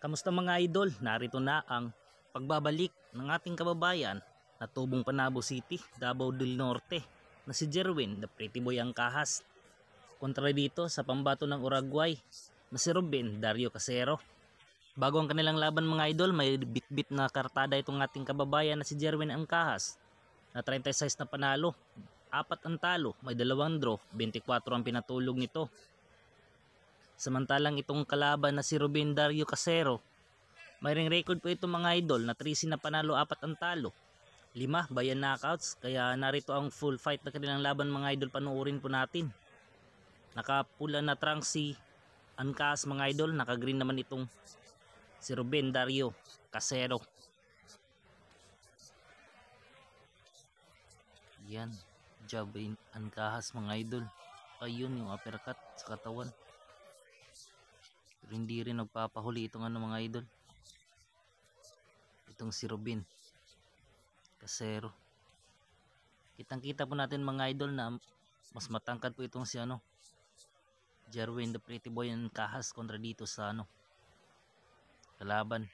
Kamusta mga idol? Narito na ang pagbabalik ng ating kababayan na tubong Panabo City, Davao del Norte na si Jerwin, the Pretty Boy Angkahas. Kontra dito sa pambato ng Uruguay na si Ruben Dario Casero. Bago ang kanilang laban mga idol, may bit-bit na kartada itong ating kababayan na si Jerwin Angkahas na 36 na panalo, 4 ang talo, may 2 draw, 24 ang pinatulog nito. Samantalang itong kalaban na si Ruben Dario Casero, mayroong record po ito mga idol na 13 na panalo, 4 ang talo, 5 bayan knockouts. Kaya narito ang full fight na kanilang laban mga idol, panuorin po natin. Nakapula na trunks si Angkahas mga idol, naka-green naman itong si Ruben Dario Casero. Yan, Jerwin Angkahas mga idol. Ayun yung uppercut sa katawan. Pero hindi rin nagpapahuli itong mga idol. Itong si Ruben Casero. Kitang-kita po natin mga idol na mas matangkad po itong si Jerwin the Pretty Boy Angkahas kontra dito sa kalaban.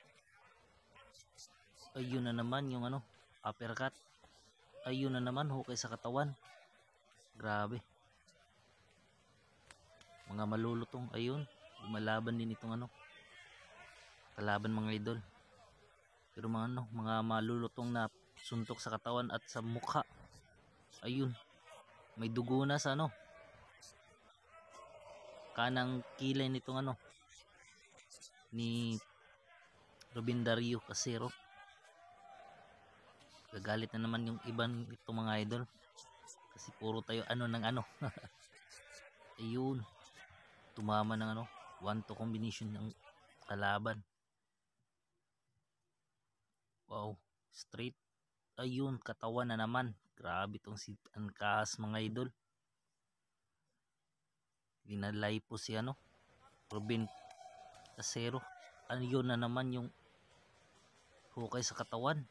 Ayun na naman yung uppercut. Ayun na naman, hukay sa katawan. Grabe. Mga malulutong, ayun. Lumalaban din itong kalaban mga idol. Pero mga malulutong na suntok sa katawan at sa mukha. Ayun. May dugo na sa kanang kilay nitong ni Ruben Dario Casero. Gagalit na naman yung iban itong mga idol. Kasi puro tayo ng Ayun. Tumama ng 1-2 combination ng kalaban. Wow, straight. Ayun, katawan na naman. Grabe itong si Angkahas mga idol. Linalay po si Ruben Casero. Ayun na naman yung hukay sa katawan.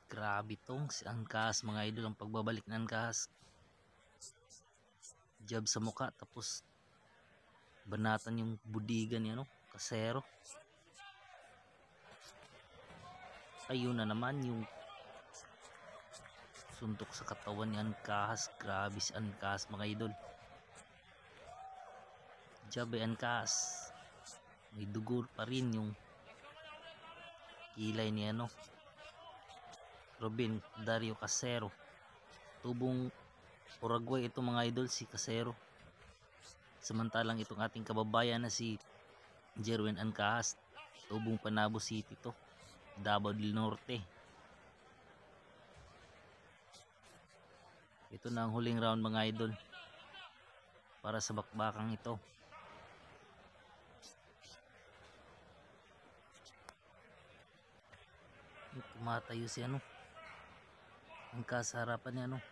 Grabe itong si Angkahas mga idol. Ang pagbabalik ng Angkahas, jab sa mukha, tapos banatan yung budigan ni Casero. Ayun na naman yung suntok sa katawan ni Angkahas. Grabe si Angkahas mga idol. Jab ay Angkahas, may dugo pa rin yung kilay ni Ruben Dario Casero. Tubong Uruguay ito mga idol, si Casero. Samantalang itong ating kababayan na si Jerwin Angkahas, tubong Panabo City to, Davao del Norte. Ito na ang huling round mga idol para sa bakbakang ito. Tumatayo si Angkahas sa harapan ni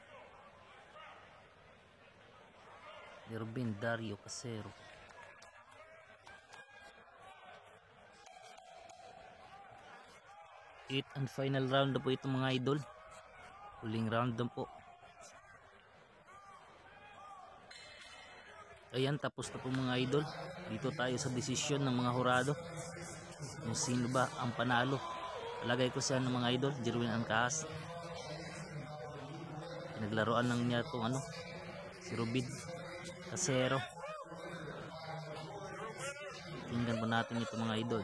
Ruben Dario Casero. Eighth and final round na po ito mga idol. Huling round na po. Ayan, tapos na po mga idol. Dito tayo sa desisyon ng mga hurado kung sino ba ang panalo. Palagay ko siya ng mga idol, Jerwin Angkahas. Naglaruan lang niya itong si Ruben Casero. Tingnan po natin ito mga idol.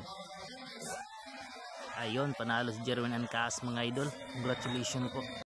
Ayun, panalo si Jerwin Angkahas mga idol. Congratulations po.